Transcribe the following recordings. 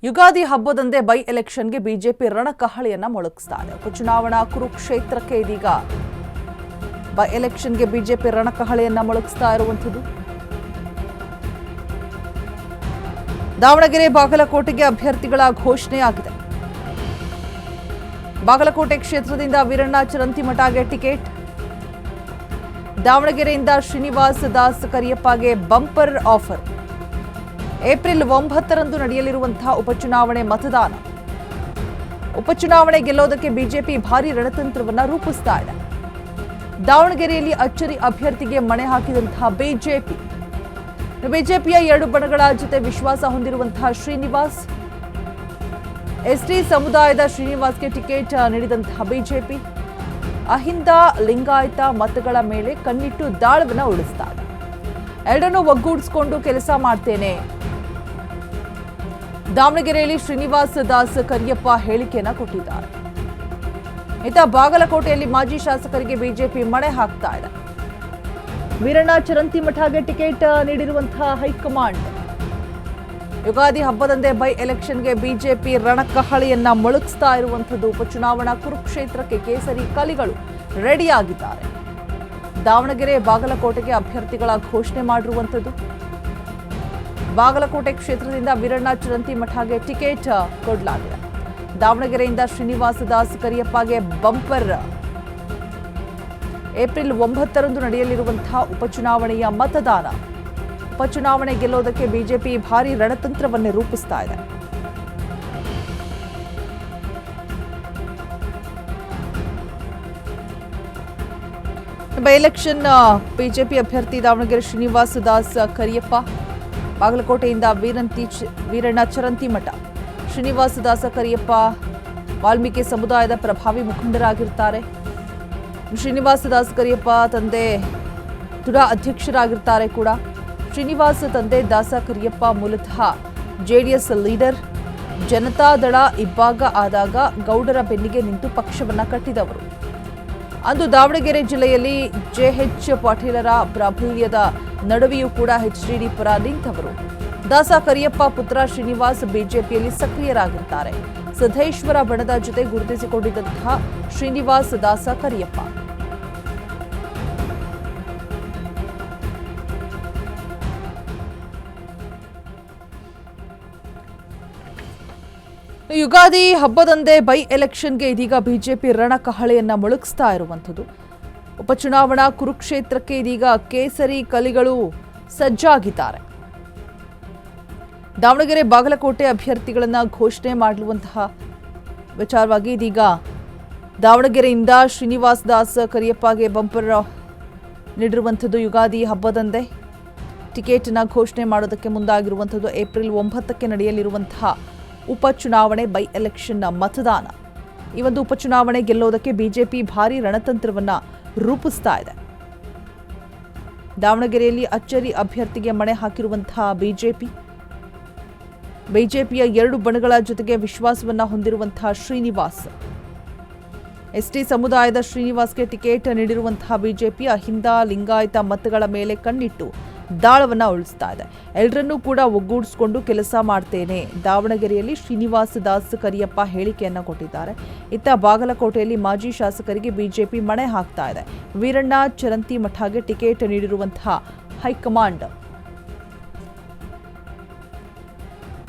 ಯುಗಾದಿ ಹಬ್ಬದಂದೇ ಬೈ ಎಲೆಕ್ಷನ್ಗೆ ಬಿಜೆಪಿ ರಣಕಹಳಿಯನ್ನ ಮೊಳಗಿಸ್ತಾ ಇದೆ. ಉಪಚುನಾವಣಾ ಕುರುಕ್ಷೇತ್ರಕ್ಕೆ ಇದೀಗ ಬೈ ಎಲೆಕ್ಷನ್ಗೆ ಬಿಜೆಪಿ ರಣಕಹಳಿಯನ್ನ ಮೊಳಗಿಸ್ತಾ ಇರುವಂಥದ್ದು. ದಾವಣಗೆರೆ ಬಾಗಲಕೋಟೆಗೆ ಅಭ್ಯರ್ಥಿಗಳ ಘೋಷಣೆಯಾಗಿದೆ. ಬಾಗಲಕೋಟೆ ಕ್ಷೇತ್ರದಿಂದ ವೀರಣ್ಣ ಚರಂತಿಮಠಗೆ ಟಿಕೆಟ್, ದಾವಣಗೆರೆಯಿಂದ ಶ್ರೀನಿವಾಸ ದಾಸ್ ಕರಿಯಪ್ಪಗೆ ಬಂಪರ್ ಆಫರ್. ಏಪ್ರಿಲ್ 9ರಂದು ನಡೆಯಲಿರುವಂತಹ ಉಪಚುನಾವಣೆ ಮತದಾನ. ಉಪಚುನಾವಣೆ ಗೆಲ್ಲೋದಕ್ಕೆ ಬಿಜೆಪಿ ಭಾರಿ ರಣತಂತ್ರವನ್ನ ರೂಪಿಸ್ತಾ ಇದೆ. ದಾವಣಗೆರೆಯಲ್ಲಿ ಅಚ್ಚರಿ ಅಭ್ಯರ್ಥಿಗೆ ಮಣೆ ಹಾಕಿದಂತಹ ಬಿಜೆಪಿಯ ಎರಡು ಬಣಗಳ ಜೊತೆ ವಿಶ್ವಾಸ ಹೊಂದಿರುವಂತಹ ಶ್ರೀನಿವಾಸ್, ಎಸ್ಟಿ ಸಮುದಾಯದ ಶ್ರೀನಿವಾಸ್ಗೆ ಟಿಕೆಟ್ ನೀಡಿದಂತಹ ಬಿಜೆಪಿ ಅಹಿಂದ ಲಿಂಗಾಯತ ಮತಗಳ ಮೇಲೆ ಕಣ್ಣಿಟ್ಟು ದಾಳವನ್ನ ಉಳಿಸ್ತಾ ಇದೆ. ಎರಡನ್ನೂ ಒಗ್ಗೂಡಿಸಿಕೊಂಡು ಕೆಲಸ ಮಾಡ್ತೇನೆ. ದಾವಣಗೆರೆಯಲ್ಲಿ ಶ್ರೀನಿವಾಸ ದಾಸ್ ಕರಿಯಪ್ಪ ಹೇಳಿಕೆಯನ್ನ ಕೊಟ್ಟಿದ್ದಾರೆ. ಇತ್ತ ಬಾಗಲಕೋಟೆಯಲ್ಲಿ ಮಾಜಿ ಶಾಸಕರಿಗೆ ಬಿಜೆಪಿ ಮಣೆ ಹಾಕ್ತಾ ಇದೆ. ವೀರಣ್ಣ ಚರಂತಿಮಠಗೆ ಟಿಕೆಟ್ ನೀಡಿರುವಂತಹ ಹೈಕಮಾಂಡ್. ಯುಗಾದಿ ಹಬ್ಬದಂದೇ ಬೈ ಎಲೆಕ್ಷನ್ಗೆ ಬಿಜೆಪಿ ರಣಕಹಳಿಯನ್ನ ಮೊಳಗಿಸ್ತಾ ಇರುವಂಥದ್ದು. ಉಪಚುನಾವಣಾ ಕುರುಕ್ಷೇತ್ರಕ್ಕೆ ಕೇಸರಿ ಕಲಿಗಳು ರೆಡಿಯಾಗಿದ್ದಾರೆ. ದಾವಣಗೆರೆ ಬಾಗಲಕೋಟೆಗೆ ಅಭ್ಯರ್ಥಿಗಳ ಘೋಷಣೆ ಮಾಡಿರುವಂಥದ್ದು. ಬಾಗಲಕೋಟೆ ಕ್ಷೇತ್ರದಿಂದ ವೀರಣ್ಣ ಚರಂತಿಮಠಗೆ ಟಿಕೆಟ್ ಕೊಡಲಾಗಿದೆ. ದಾವಣಗೆರೆಯಿಂದ ಶ್ರೀನಿವಾಸ ದಾಸ್ ಕರಿಯಪ್ಪಗೆ ಬಂಪರ್. ಏಪ್ರಿಲ್ 9ರಂದು ನಡೆಯಲಿರುವಂತಹ ಉಪಚುನಾವಣೆಯ ಮತದಾನ. ಉಪಚುನಾವಣೆ ಗೆಲ್ಲೋದಕ್ಕೆ ಬಿಜೆಪಿ ಭಾರಿ ರಣತಂತ್ರವನ್ನೇ ರೂಪಿಸ್ತಾ ಇದೆ. ಬೈ ಎಲೆಕ್ಷನ್ ಬಿಜೆಪಿ ಅಭ್ಯರ್ಥಿ ದಾವಣಗೆರೆ ಶ್ರೀನಿವಾಸ ದಾಸ್ ಕರಿಯಪ್ಪ, ಬಾಗಲಕೋಟೆಯಿಂದ ವೀರಣ್ಣ ಚರಂತಿಮಠ. ಶ್ರೀನಿವಾಸ ದಾಸ ಕರಿಯಪ್ಪ ವಾಲ್ಮೀಕಿ ಸಮುದಾಯದ ಪ್ರಭಾವಿ ಮುಖಂಡರಾಗಿರ್ತಾರೆ. ಶ್ರೀನಿವಾಸ ದಾಸ್ ಕರಿಯಪ್ಪ ತಂದೆ ತುಡಾ ಅಧ್ಯಕ್ಷರಾಗಿರ್ತಾರೆ ಕೂಡ. ಶ್ರೀನಿವಾಸ ತಂದೆ ದಾಸ ಕರಿಯಪ್ಪ ಮೂಲತಃ ಜೆಡಿಎಸ್ ಲೀಡರ್. ಜನತಾದಳ ಇಬ್ಬಾಗ ಆದಾಗ ಗೌಡರ ಬೆನ್ನಿಗೆ ನಿಂತು ಪಕ್ಷವನ್ನ ಕಟ್ಟಿದವರು. ಅಂದು ದಾವಣಗೆರೆ ಜಿಲ್ಲೆಯಲ್ಲಿ ಜೆಎಚ್ ಪಾಟೀಲರ ಪ್ರಾಬಲ್ಯದ ನಡುವೆಯೂ ಕೂಡ ಎಚ್ಡಿಡಿ ಪರ ನಿಂತವರು. ದಾಸ ಕರಿಯಪ್ಪ ಪುತ್ರ ಶ್ರೀನಿವಾಸ್ ಬಿಜೆಪಿಯಲ್ಲಿ ಸಕ್ರಿಯರಾಗಿರ್ತಾರೆ. ಸಿದ್ದೇಶ್ವರ ಬಣದ ಜೊತೆ ಗುರುತಿಸಿಕೊಂಡಿದ್ದಂತಹ ಶ್ರೀನಿವಾಸ ದಾಸ ಕರಿಯಪ್ಪ ಯುಗಾದಿ ಹಬ್ಬದಂದೇ ಬೈ ಎಲೆಕ್ಷನ್ಗೆ ಇದೀಗ ಬಿಜೆಪಿ ರಣಕಹಳೆಯನ್ನ ಮೊಳಗಿಸ್ತಾ ಇರುವಂಥದ್ದು. ಉಪಚುನಾವಣಾ ಕುರುಕ್ಷೇತ್ರಕ್ಕೆ ಇದೀಗ ಕೇಸರಿ ಕಲಿಗಳು ಸಜ್ಜಾಗಿದ್ದಾರೆ. ದಾವಣಗೆರೆ ಬಾಗಲಕೋಟೆ ಅಭ್ಯರ್ಥಿಗಳನ್ನ ಘೋಷಣೆ ಮಾಡಿರುವಂತಹ ವಿಚಾರವಾಗಿ ಇದೀಗ ದಾವಣಗೆರೆಯಿಂದ ಶ್ರೀನಿವಾಸ ದಾಸ್ ಕರಿಯಪ್ಪಗೆ ಬಂಪರ್ ನೀಡಿರುವಂಥದ್ದು. ಯುಗಾದಿ ಹಬ್ಬದಂದೇ ಟಿಕೆಟ್ನ ಘೋಷಣೆ ಮಾಡೋದಕ್ಕೆ ಮುಂದಾಗಿರುವಂಥದ್ದು. ಏಪ್ರಿಲ್ 9ಕ್ಕೆ ನಡೆಯಲಿರುವಂತಹ ಉಪಚುನಾವಣೆ ಬೈ ಎಲೆಕ್ಷನ್ ಮತದಾನ. ಈ ಒಂದು ಉಪಚುನಾವಣೆ ಗೆಲ್ಲೋದಕ್ಕೆ ಬಿಜೆಪಿ ಭಾರಿ ರಣತಂತ್ರವನ್ನ ರೂಪಿಸ್ತಾ ಇದೆ. ದಾವಣಗೆರೆಯಲ್ಲಿ ಅಚ್ಚರಿ ಅಭ್ಯರ್ಥಿಗೆ ಮಣೆ ಹಾಕಿರುವಂತಹ ಬಿಜೆಪಿಯ ಎರಡು ಬಣಗಳ ಜೊತೆಗೆ ವಿಶ್ವಾಸವನ್ನ ಹೊಂದಿರುವಂತಹ ಶ್ರೀನಿವಾಸ್, ಎಸ್ಟಿ ಸಮುದಾಯದ ಶ್ರೀನಿವಾಸ್ಗೆ ಟಿಕೆಟ್ ನೀಡಿರುವಂತಹ ಬಿಜೆಪಿ ಅಹಿಂದ ಲಿಂಗಾಯತ ಮತಗಳ ಮೇಲೆ ಕಣ್ಣಿಟ್ಟು ದಾಳವನ್ನ ಉಳಿಸ್ತಾ ಇದೆ. ಎಲ್ಲರನ್ನೂ ಕೂಡ ಒಗ್ಗೂಡಿಸಿಕೊಂಡು ಕೆಲಸ ಮಾಡ್ತೇನೆ. ದಾವಣಗೆರೆಯಲ್ಲಿ ಶ್ರೀನಿವಾಸ ದಾಸ್ ಕರಿಯಪ್ಪ ಹೇಳಿಕೆಯನ್ನ ಕೊಟ್ಟಿದ್ದಾರೆ. ಇತ್ತ ಬಾಗಲಕೋಟೆಯಲ್ಲಿ ಮಾಜಿ ಶಾಸಕರಿಗೆ ಬಿಜೆಪಿ ಮಣೆ ಹಾಕ್ತಾ ಇದೆ. ವೀರಣ್ಣ ಚರಂತಿಮಠಗೆ ಟಿಕೆಟ್ ನೀಡಿರುವಂತಹ ಹೈಕಮಾಂಡ್.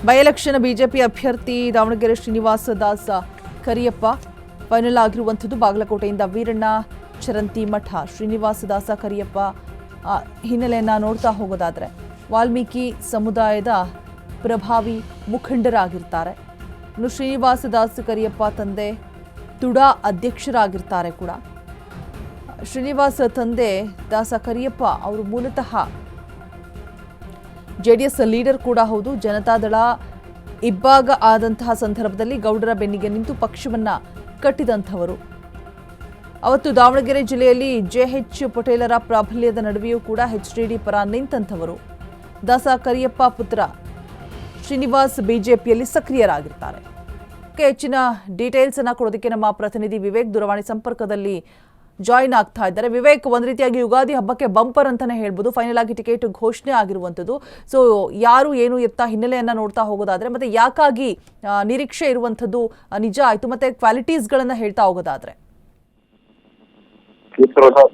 ಬೈ ಎಲೆಕ್ಷನ್ ಬಿಜೆಪಿ ಅಭ್ಯರ್ಥಿ ದಾವಣಗೆರೆ ಶ್ರೀನಿವಾಸ ದಾಸ್ ಕರಿಯಪ್ಪ ಫೈನಲ್ ಆಗಿರುವಂಥದ್ದು. ಬಾಗಲಕೋಟೆಯಿಂದ ವೀರಣ್ಣ ಚರಂತಿಮಠ. ಶ್ರೀನಿವಾಸ ದಾಸ ಕರಿಯಪ್ಪ ಹಿನ್ನೆಲೆಯನ್ನ ನೋಡ್ತಾ ಹೋಗೋದಾದ್ರೆ ವಾಲ್ಮೀಕಿ ಸಮುದಾಯದ ಪ್ರಭಾವಿ ಮುಖಂಡರಾಗಿರ್ತಾರೆ. ಇನ್ನು ಶ್ರೀನಿವಾಸ ದಾಸ್ ಕರಿಯಪ್ಪ ತಂದೆ ತುಡಾ ಅಧ್ಯಕ್ಷರಾಗಿರ್ತಾರೆ ಕೂಡ. ಶ್ರೀನಿವಾಸ ತಂದೆ ದಾಸ ಕರಿಯಪ್ಪ ಅವರು ಮೂಲತಃ ಜೆಡಿಎಸ್ ಲೀಡರ್ ಕೂಡ ಹೌದು. ಜನತಾದಳ ಇಬ್ಬಾಗ ಆದಂತಹ ಸಂದರ್ಭದಲ್ಲಿ ಗೌಡರ ಬೆನ್ನಿಗೆ ನಿಂತು ಪಕ್ಷವನ್ನ ಕಟ್ಟಿದಂಥವರು. ಅವತ್ತು ದಾವಣಗೆರೆ ಜಿಲ್ಲೆಯಲ್ಲಿ ಜೆಎಚ್ ಪಾಟೀಲರ ಪ್ರಾಬಲ್ಯದ ನಡುವೆಯೂ ಕೂಡ ಎಚ್ಡಿಡಿ ಪರ ನಿಂತಂಥವರು. ದಾಸ ಕರಿಯಪ್ಪ ಪುತ್ರ ಶ್ರೀನಿವಾಸ್ ಬಿಜೆಪಿಯಲ್ಲಿ ಸಕ್ರಿಯರಾಗಿರ್ತಾರೆ. ಹೆಚ್ಚಿನ ಡೀಟೇಲ್ಸ್ ಅನ್ನ ಕೊಡೋದಕ್ಕೆ ನಮ್ಮ ಪ್ರತಿನಿಧಿ ವಿವೇಕ್ ದೂರವಾಣಿ ಸಂಪರ್ಕದಲ್ಲಿ ಜಾಯಿನ್ ಆಗ್ತಾ ಇದ್ದಾರೆ. ವಿವೇಕ್, ಒಂದ್ ರೀತಿಯಾಗಿ ಯುಗಾದಿ ಹಬ್ಬಕ್ಕೆ ಬಂಪರ್ ಅಂತಾನೆ ಹೇಳ್ಬೋದು. ಫೈನಲ್ ಆಗಿ ಟಿಕೆಟ್ ಘೋಷಣೆ ಆಗಿರುವಂತದ್ದು. ಸೊ ಯಾರು ಏನು ಎತ್ತ ಹಿನ್ನೆಲೆಯನ್ನ ನೋಡ್ತಾ ಹೋಗೋದಾದ್ರೆ, ಮತ್ತೆ ಯಾಕಾಗಿ ನಿರೀಕ್ಷೆ ಇರುವಂತದ್ದು ನಿಜ ಆಯ್ತು, ಮತ್ತೆ ಕ್ವಾಲಿಟೀಸ್ ಗಳನ್ನ ಹೇಳ್ತಾ ಹೋಗೋದಾದ್ರೆ?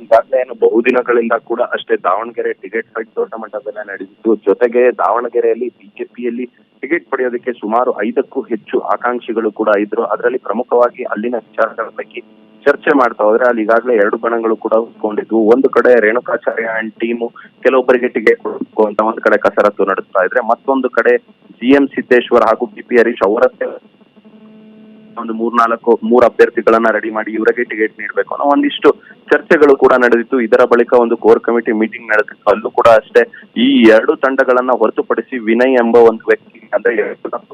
ಈಗಾಗಲೇ ಏನು ಬಹುದಿನಗಳಿಂದ ಕೂಡ ಅಷ್ಟೇ ದಾವಣಗೆರೆ ಟಿಕೆಟ್ ಫೈಟ್ ದೊಡ್ಡ ಮಟ್ಟದಲ್ಲೇ ನಡೆದಿತ್ತು. ಜೊತೆಗೆ ದಾವಣಗೆರೆಯಲ್ಲಿ ಬಿಜೆಪಿಯಲ್ಲಿ ಟಿಕೆಟ್ ಪಡೆಯೋದಕ್ಕೆ ಸುಮಾರು 5ಕ್ಕೂ ಹೆಚ್ಚು ಆಕಾಂಕ್ಷಿಗಳು ಕೂಡ ಇದ್ರು. ಅದರಲ್ಲಿ ಪ್ರಮುಖವಾಗಿ ಅಲ್ಲಿನ ವಿಚಾರಗಳ ಬಗ್ಗೆ ಚರ್ಚೆ ಮಾಡ್ತಾ ಹೋದ್ರೆ ಅಲ್ಲಿ ಈಗಾಗಲೇ 2 ಬಣಗಳು ಕೂಡ ಉಟ್ಕೊಂಡಿದ್ವು. ಒಂದು ಕಡೆ ರೇಣುಕಾಚಾರ್ಯ ಅಂಡ್ ಟೀಮು ಕೆಲವೊಬ್ಬರಿಗೆ ಟಿಕೆಟ್ ಕೊಡಬೇಕು ಅಂತ ಒಂದು ಕಡೆ ಕಸರತ್ತು ನಡೆಸ್ತಾ ಇದ್ರೆ, ಮತ್ತೊಂದು ಕಡೆ GM ಸಿದ್ದೇಶ್ವರ್ ಹಾಗೂ BP ಹರೀಶ್ ಅವರದ್ದೇ ಒಂದು 3 ಅಭ್ಯರ್ಥಿಗಳನ್ನ ರೆಡಿ ಮಾಡಿ ಇವರಿಗೆ ಟಿಕೆಟ್ ನೀಡಬೇಕು ಅನ್ನೋ ಒಂದಿಷ್ಟು ಚರ್ಚೆಗಳು ಕೂಡ ನಡೆದಿತ್ತು. ಇದರ ಬಳಿಕ ಒಂದು ಕೋರ್ ಕಮಿಟಿ ಮೀಟಿಂಗ್ ನಡೆದಿತ್ತು. ಅಲ್ಲೂ ಕೂಡ ಅಷ್ಟೇ ಈ 2 ತಂಡಗಳನ್ನ ಹೊರತುಪಡಿಸಿ ವಿನಯ್ ಎಂಬ ಒಂದು ವ್ಯಕ್ತಿ, ಅಂದ್ರೆ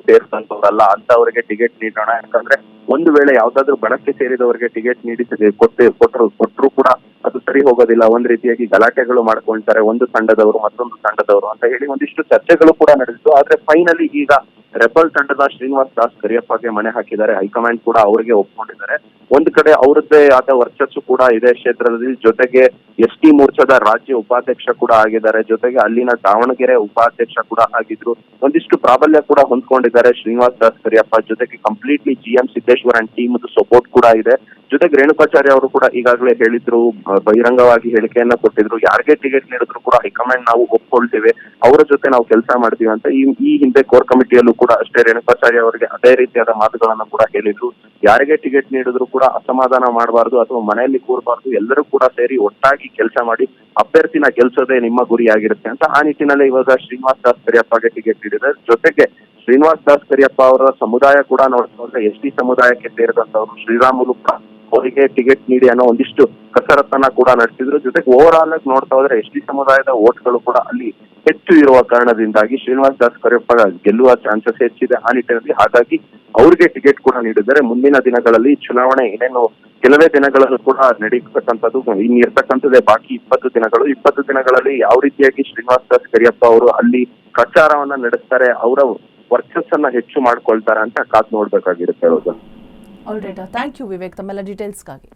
ಸೇರಿದಂತವರಲ್ಲ ಅಂತವರಿಗೆ ಟಿಕೆಟ್ ನೀಡೋಣ. ಯಾಕಂದ್ರೆ ಒಂದು ವೇಳೆ ಯಾವ್ದಾದ್ರು ಬಣಕ್ಕೆ ಸೇರಿದವರಿಗೆ ಟಿಕೆಟ್ ನೀಡಿ ಕೊಟ್ಟರು ಕೂಡ ಅದು ಸರಿ ಹೋಗೋದಿಲ್ಲ. ಒಂದ್ ರೀತಿಯಾಗಿ ಗಲಾಟೆಗಳು ಮಾಡ್ಕೊಳ್ತಾರೆ ಒಂದು ತಂಡದವರು ಮತ್ತೊಂದು ತಂಡದವರು ಅಂತ ಹೇಳಿ ಒಂದಿಷ್ಟು ಚರ್ಚೆಗಳು ಕೂಡ ನಡೆದಿತ್ತು. ಆದ್ರೆ ಫೈನಲಿ ಈಗ ರೆಬಲ್ ತಂಡದ ಶ್ರೀನಿವಾಸ್ ದಾಸ್ ಕರಿಯಪ್ಪಗೆ ಮಣೆ ಹಾಕಿದ್ದಾರೆ. ಹೈಕಮಾಂಡ್ ಕೂಡ ಅವರಿಗೆ ಒಪ್ಕೊಂಡಿದ್ದಾರೆ. ಒಂದು ಕಡೆ ಅವರದ್ದೇ ಆದ ವರ್ಚಸ್ಸು ಕೂಡ ಇದೆ ಕ್ಷೇತ್ರದಲ್ಲಿ. ಜೊತೆಗೆ ST ಮೋರ್ಚಾದ ರಾಜ್ಯ ಉಪಾಧ್ಯಕ್ಷ ಕೂಡ ಆಗಿದ್ದಾರೆ. ಜೊತೆಗೆ ಅಲ್ಲಿನ ದಾವಣಗೆರೆ ಉಪಾಧ್ಯಕ್ಷ ಕೂಡ ಆಗಿದ್ರು. ಒಂದಿಷ್ಟು ಪ್ರಾಬಲ್ಯ ಕೂಡ ಹೊಂದ್ಕೊಂಡಿದ್ದಾರೆ ಶ್ರೀನಿವಾಸ್ ದಾಸ್ ಕರಿಯಪ್ಪ. ಜೊತೆಗೆ completely GM Siddeshwar and team support ಕೂಡ ಇದೆ. ಜೊತೆಗೆ ರೇಣುಕಾಚಾರ್ಯ ಅವರು ಕೂಡ ಈಗಾಗಲೇ ಹೇಳಿದ್ರು, ಬಹಿರಂಗವಾಗಿ ಹೇಳಿಕೆಯನ್ನ ಕೊಟ್ಟಿದ್ರು, ಯಾರಿಗೆ ಟಿಕೆಟ್ ನೀಡಿದ್ರು ಕೂಡ ಹೈಕಮಾಂಡ್ ನಾವು ಒಪ್ಕೊಳ್ತೇವೆ, ಅವರ ಜೊತೆ ನಾವು ಕೆಲಸ ಮಾಡ್ತೀವಿ ಅಂತ. ಈ ಹಿಂದೆ ಕೋರ್ ಕಮಿಟಿಯಲ್ಲೂ ಕೂಡ ಅಷ್ಟೇ ರೇಣುಕಾಚಾರ್ಯ ಅವರಿಗೆ ಅದೇ ರೀತಿಯಾದ ಮಾತುಗಳನ್ನ ಕೂಡ ಹೇಳಿದ್ರು. ಯಾರಿಗೆ ಟಿಕೆಟ್ ನೀಡಿದ್ರು ಕೂಡ ಅಸಮಾಧಾನ ಮಾಡಬಾರ್ದು ಅಥವಾ ಮನೆಯಲ್ಲಿ ಕೂರಬಾರ್ದು, ಎಲ್ಲರೂ ಕೂಡ ಸೇರಿ ಒಟ್ಟಾಗಿ ಕೆಲಸ ಮಾಡಿ ಅಭ್ಯರ್ಥಿನ ಗೆಲ್ಸೋದೇ ನಿಮ್ಮ ಗುರಿಯಾಗಿರುತ್ತೆ ಅಂತ. ಆ ನಿಟ್ಟಿನಲ್ಲಿ ಇವಾಗ ಶ್ರೀನಿವಾಸ್ ದಾಸ್ ಕರಿಯಪ್ಪಗೆ ಟಿಕೆಟ್ ನೀಡಿದ್ದಾರೆ. ಜೊತೆಗೆ ಶ್ರೀನಿವಾಸ್ ದಾಸ್ ಕರಿಯಪ್ಪ ಅವರ ಸಮುದಾಯ ಕೂಡ ನೋಡ್ಕೊಂಡ್ರೆ ST ಸಮುದಾಯಕ್ಕೆ ಸೇರಿದಂತವ್ರು ಶ್ರೀರಾಮುಲು ಅವರಿಗೆ ಟಿಕೆಟ್ ನೀಡಿ ಅನ್ನೋ ಒಂದಿಷ್ಟು ಕಸರತ್ತನ್ನ ಕೂಡ ನಡೆಸಿದ್ರು. ಜೊತೆಗೆ ಓವರ್ ಆಲ್ ಆಗಿ ನೋಡ್ತಾ ಹೋದ್ರೆ ST ಸಮುದಾಯದ ಓಟ್ಗಳು ಕೂಡ ಅಲ್ಲಿ ಹೆಚ್ಚು ಇರುವ ಕಾರಣದಿಂದಾಗಿ ಶ್ರೀನಿವಾಸ್ ದಾಸ್ ಕರಿಯಪ್ಪ ಗೆಲ್ಲುವ ಚಾನ್ಸಸ್ ಹೆಚ್ಚಿದೆ ಆ ನಿಟ್ಟಿನಲ್ಲಿ. ಹಾಗಾಗಿ ಅವ್ರಿಗೆ ಟಿಕೆಟ್ ಕೂಡ ನೀಡಿದ್ದಾರೆ. ಮುಂದಿನ ದಿನಗಳಲ್ಲಿ ಚುನಾವಣೆ ಏನೇನು ಕೆಲವೇ ದಿನಗಳಲ್ಲೂ ಕೂಡ ನಡೀತಕ್ಕಂಥದ್ದು ಇರ್ತಕ್ಕಂಥದ್ದೇ ಬಾಕಿ 20 ದಿನಗಳು. 20 ದಿನಗಳಲ್ಲಿ ಯಾವ ರೀತಿಯಾಗಿ ಶ್ರೀನಿವಾಸ್ ದಾಸ್ ಕರಿಯಪ್ಪ ಅವರು ಅಲ್ಲಿ ಪ್ರಚಾರವನ್ನ ನಡೆಸ್ತಾರೆ, ಅವರ ವರ್ಚಸ್ಸನ್ನ ಹೆಚ್ಚು ಮಾಡ್ಕೊಳ್ತಾರೆ ಅಂತ ಕಾದ್ ನೋಡ್ಬೇಕಾಗಿರುತ್ತೆ. All right, thank you Vivek ತಮ್ಮೆಲ್ಲ ಡೀಟೇಲ್ಸ್ಗಾಗಿ.